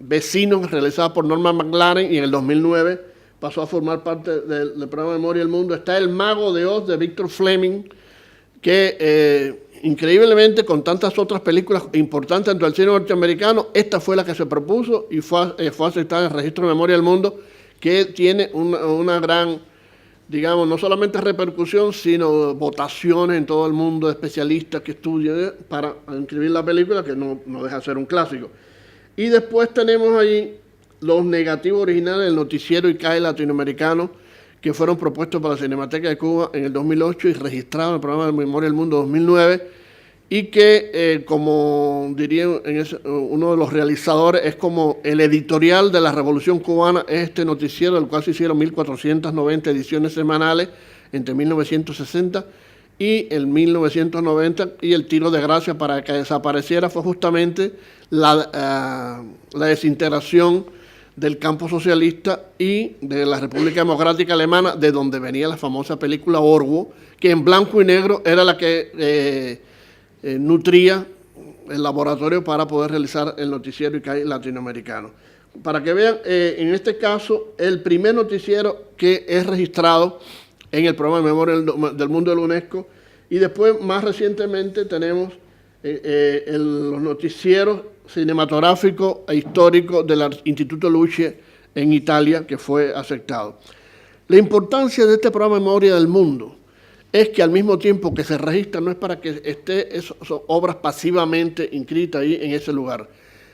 Vecinos, realizado por Norman McLaren, y en el 2009 pasó a formar parte del programa Memoria del Mundo. Está El Mago de Oz de Victor Fleming, que increíblemente, con tantas otras películas importantes dentro del cine norteamericano, esta fue la que se propuso y fue aceptada en el Registro de Memoria del Mundo, que tiene una gran, digamos, no solamente repercusión, sino votaciones en todo el mundo de especialistas que estudian para inscribir la película, que no deja de ser un clásico. Y después tenemos ahí los negativos originales del noticiero ICAE latinoamericano, que fueron propuestos para la Cinemateca de Cuba en el 2008 y registrados en el programa de Memoria del Mundo 2009, y que, como diría uno de los realizadores, es como el editorial de la Revolución Cubana, este noticiero, del cual se hicieron 1.490 ediciones semanales entre 1960 y el 1990, y el tiro de gracia para que desapareciera fue justamente la desintegración del campo socialista y de la República Democrática Alemana, de donde venía la famosa película Orwo, que en blanco y negro era la que nutría el laboratorio para poder realizar el noticiero ICAI latinoamericano. Para que vean, en este caso, el primer noticiero que es registrado en el programa de Memoria del Mundo de la UNESCO, y después, más recientemente, tenemos los noticieros cinematográficos e históricos del Instituto Luce en Italia, que fue aceptado. La importancia de este programa de Memoria del Mundo es que al mismo tiempo que se registra, no es para que esté esas obras pasivamente inscritas ahí en ese lugar,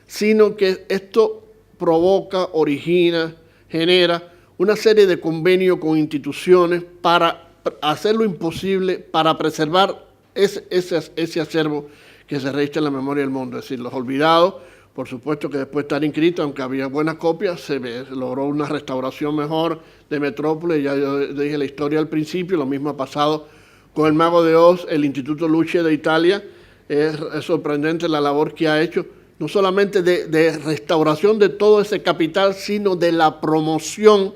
sino que esto provoca, origina, genera una serie de convenios con instituciones para hacer lo imposible para preservar ese acervo que se registra en la memoria del mundo. Es decir, los olvidados, por supuesto que después de estar inscritos, aunque había buenas copias, se logró una restauración mejor de Metrópolis. Ya yo dije la historia al principio, lo mismo ha pasado con el Mago de Oz, el Instituto Luce de Italia. Es sorprendente la labor que ha hecho, no solamente de restauración de todo ese capital, sino de la promoción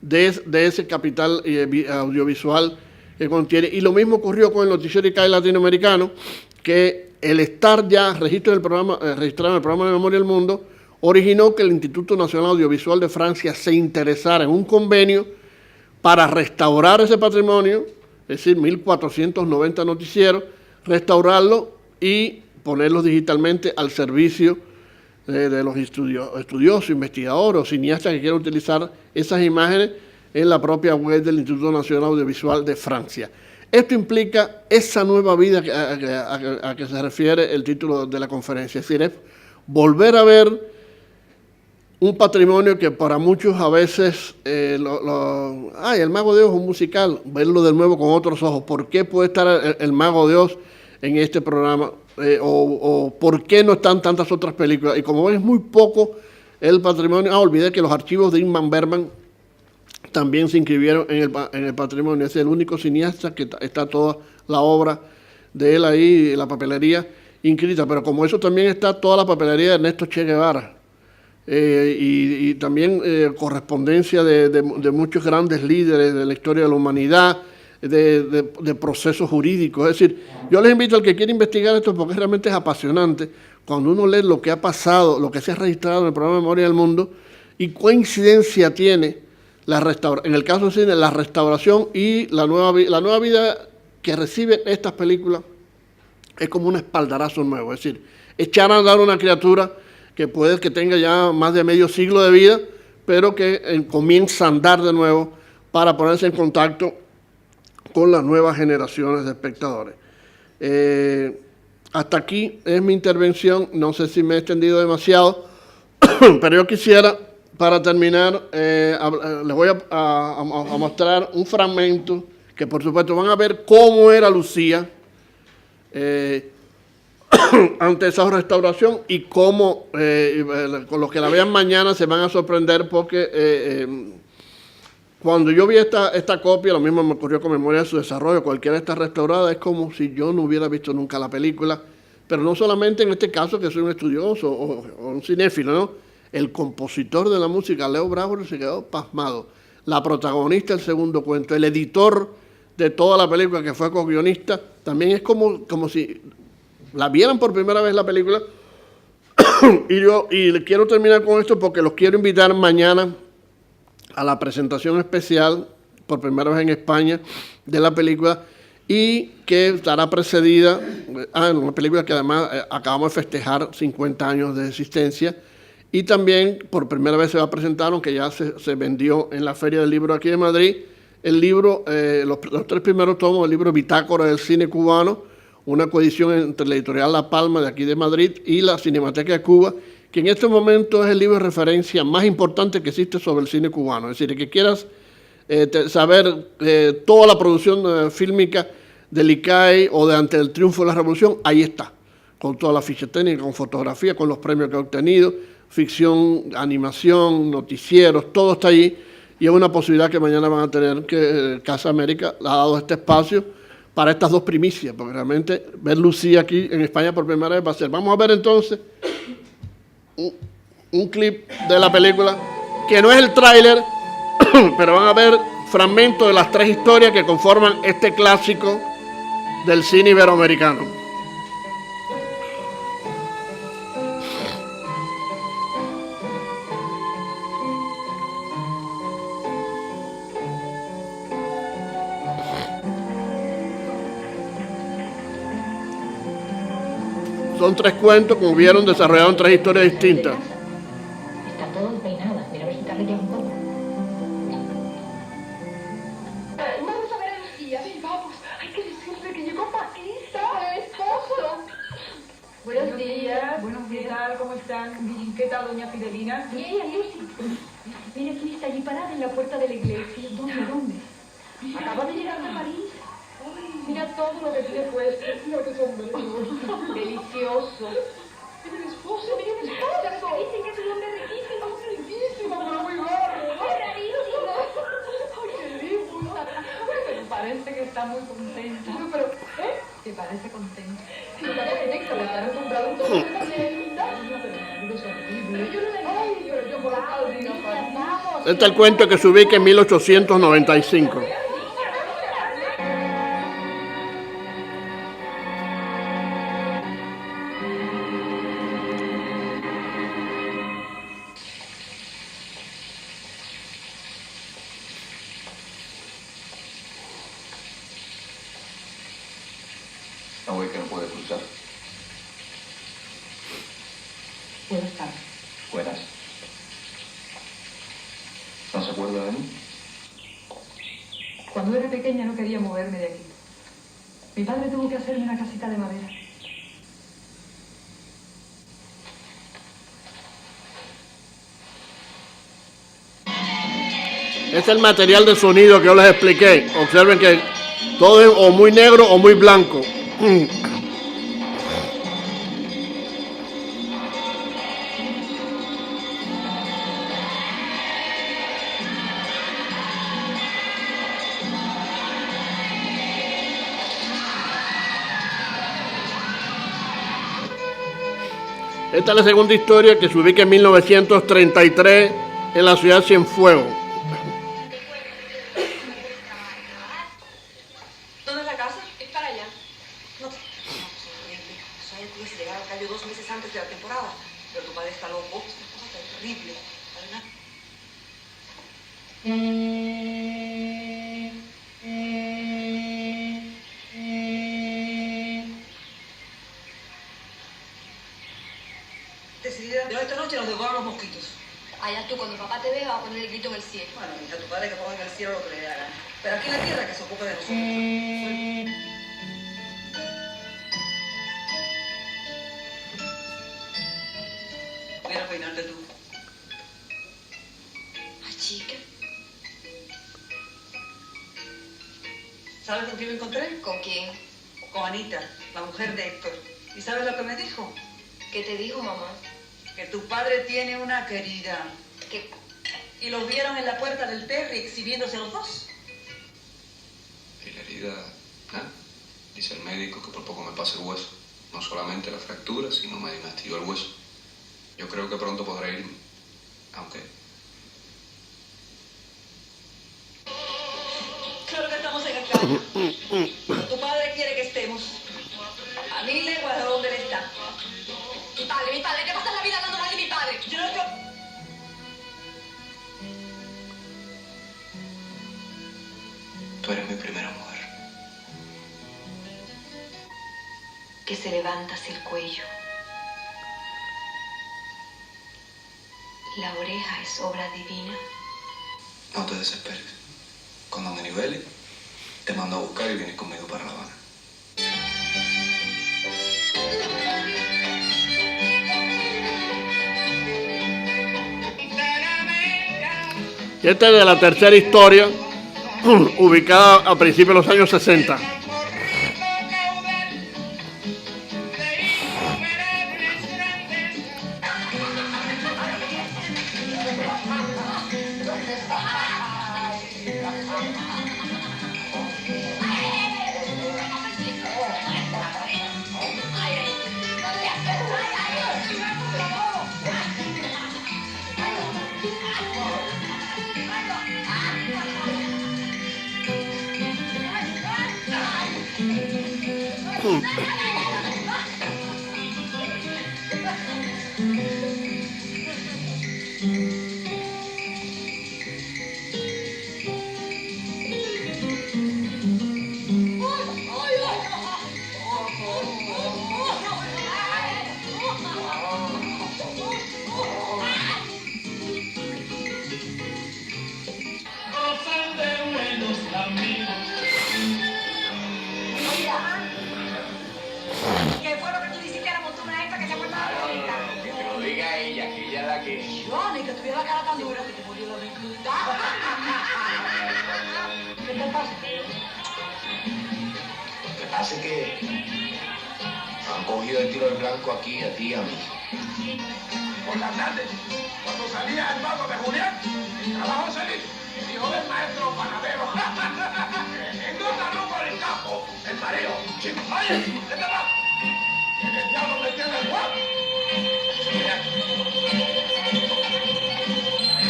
de ese capital audiovisual que contiene. Y lo mismo ocurrió con el noticiero ICAI latinoamericano, que el estar ya registrado en el programa de Memoria del Mundo originó que el Instituto Nacional Audiovisual de Francia se interesara en un convenio para restaurar ese patrimonio, es decir, 1.490 noticieros, restaurarlo y ponerlos digitalmente al servicio de los estudiosos, investigadores o cineastas que quieran utilizar esas imágenes en la propia web del Instituto Nacional Audiovisual de Francia. Esto implica esa nueva vida a que se refiere el título de la conferencia, es decir, es volver a ver un patrimonio que para muchos a veces, el Mago de Oz es un musical, verlo de nuevo con otros ojos. ¿Por qué puede estar el Mago de Oz en este programa? O ¿por qué no están tantas otras películas? Y como ven, es muy poco el patrimonio. Olvidé que los archivos de Ingmar Bergman también se inscribieron en el patrimonio. Es el único cineasta que está toda la obra de él ahí, la papelería inscrita. Pero como eso también está toda la papelería de Ernesto Che Guevara. Y también correspondencia de muchos grandes líderes de la historia de la humanidad, de procesos jurídicos. Es decir, yo les invito al que quiera investigar esto porque realmente es apasionante cuando uno lee lo que ha pasado, lo que se ha registrado en el programa de Memoria del Mundo y coincidencia tiene en el caso del cine, la restauración y la nueva vida que reciben estas películas es como un espaldarazo nuevo. Es decir, echar a andar una criatura que puede que tenga ya más de medio siglo de vida, pero que comienza a andar de nuevo para ponerse en contacto con las nuevas generaciones de espectadores. Hasta aquí es mi intervención, no sé si me he extendido demasiado, pero yo quisiera, para terminar, les voy a mostrar un fragmento que por supuesto van a ver cómo era Lucía ante esa restauración y cómo, con los que la vean mañana se van a sorprender porque cuando yo vi esta copia, lo mismo me ocurrió con Memoria de su Desarrollo, cualquiera está restaurada, es como si yo no hubiera visto nunca la película, pero no solamente en este caso que soy un estudioso o un cinéfilo, ¿no? El compositor de la música, Leo Brauer, se quedó pasmado. La protagonista del segundo cuento, el editor de toda la película, que fue co-guionista, también es como si la vieran por primera vez la película. y quiero terminar con esto porque los quiero invitar mañana a la presentación especial, por primera vez en España, de la película, y que estará precedida, una película que además acabamos de festejar 50 años de existencia, y también por primera vez se va a presentar, aunque ya se vendió en la Feria del Libro aquí de Madrid, el libro, los 3 primeros tomos del libro Bitácora del Cine Cubano, una coedición entre la editorial La Palma de aquí de Madrid y la Cinemateca de Cuba, que en este momento es el libro de referencia más importante que existe sobre el cine cubano. Es decir, que quieras saber toda la producción fílmica del ICAE o de ante el triunfo de la revolución, ahí está, con toda la ficha técnica, con fotografía, con los premios que ha obtenido, ficción, animación, noticieros, todo está allí, y es una posibilidad que mañana van a tener, que Casa América ha dado este espacio para estas dos primicias, porque realmente ver Lucía aquí en España por primera vez va a ser. Vamos a ver entonces un clip de la película, que no es el tráiler, pero van a ver fragmentos de las tres historias que conforman este clásico del cine iberoamericano. Son tres cuentos, como vieron, desarrollados en tres historias distintas.
Está todo despeinada. Mira a ver si te arreglas un poco.
Vamos a ver a Lucía. Sí, vamos. Hay que decirle que llegó Paquita, el esposo.
Buenos días. Buenos días. ¿Qué tal? ¿Cómo están? ¿Qué tal, doña Fidelina?
Bien, Lucy. Mira quién está allí parada en la puerta de la iglesia. ¿Dónde? Acaba de llegar de París.
Mira todo lo que tiene puesto.
Mira qué sombrero.
Delicioso.
Mira el esposo, mira el esposo.
Dicen que es un hombre riquísimo.
Riquísimo, pero muy gordo.
¡Qué rarísimo!
Ay, qué lindo.
Me parece que está muy contenta.
No, pero,
Que parece contenta.
Está contenta, le están comprando un todo de tienda. No, pero el marido es horrible.
Yo no le
Ay, pero yo por acá digo,
Vamos.
Este es el cuento que se ubica en 1895.
No ve que no puede cruzar.
Puedo estar.
Buenas. ¿No se acuerda de mí?
Cuando era pequeña no quería moverme de aquí. Mi padre tuvo que hacerme una casita de madera.
Es el material de sonido que yo les expliqué. Observen que todo es o muy negro o muy blanco. Esta es la segunda historia, que se ubica en 1933 en la ciudad de Cienfuegos.
¿Dónde es la casa?
Es para allá.
No te... O sea, tienes que llegar al cambio 2 meses antes de la temporada. Pero tu padre está loco. Esta cosa está terrible. ¿Verdad? Decidida, de esta noche nos devoran los mosquitos.
Allá tú, cuando papá te ve, va a poner el grito en el cielo.
Bueno, hija, tu padre que ponga en el cielo lo que le dé la gana. Pero aquí en la tierra que se ocupe de nosotros. Voy a peinarte tú.
Ay, chica.
¿Sabes con quién me encontré?
¿Con quién?
Con Anita, la mujer de Héctor. ¿Y sabes lo que me dijo?
¿Qué te dijo, mamá?
Que tu padre tiene una querida.
¿Qué?
Y los vieron en la puerta del Terry exhibiéndose los dos.
Y la herida, nada. Dice el médico que por poco me pasa el hueso. No solamente la fractura, sino me diagnosticó el hueso. Yo creo que pronto podré irme. Aunque...
Claro que estamos en el campo. Pero tu padre quiere que estemos. A 1000 leguas de donde él está.
Mi padre, ¿qué pasa en la vida hablando mal de mi padre?
Yo no...
Tú eres mi primera mujer.
Que se levanta hacia el cuello. La oreja es obra divina.
No te desesperes. Cuando me nivele, te mando a buscar y vienes conmigo para La Habana.
Y esta es de la tercera historia, ubicada a principios de los años 60.
¿Qué fue lo que tú le hiciste a la montona esta que se acuerda de la ahorita?
Que te lo diga ella, que ella es la que...
Yo, ni que tuviera la cara tan dura que te murió la vinculidad. ¿Qué te pasa?
Lo que pasa es que han cogido el tiro del blanco aquí a ti y a mí.
Por la tarde, cuando salía el vaso de Julián, abajo salir, el hijo del maestro panadero. En otra rumbo del campo, el mareo. Oye, ¿qué te va? ¿En el diablo me tiene el guapo?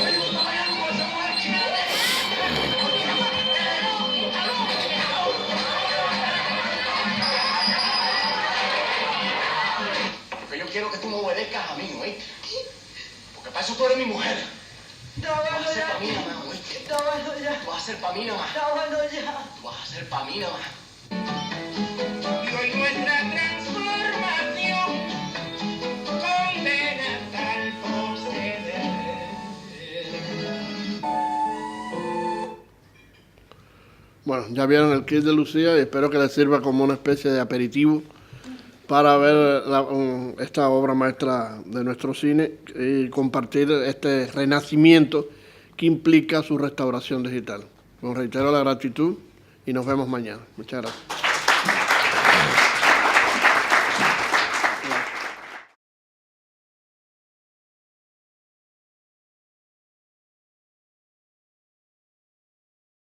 Oye, tú estás bailando con esa mujer, chico.
Porque yo quiero que tú me obedezcas a mí, ¿oíste? Porque para eso tú eres mi mujer.
Está
Tú vas a
bueno
ser
ya.
para mí nada más, ¿oíste?
Está bueno ya.
Tú vas a ser para mí nada más.
Está bueno ya.
Tú vas a ser para mí nada más.
Y hoy nuestra transformación condena tal proceder.
Bueno, ya vieron el kit de Lucía y espero que les sirva como una especie de aperitivo para ver esta obra maestra de nuestro cine y compartir este renacimiento que implica su restauración digital. Os reitero la gratitud y nos vemos mañana. Muchas gracias.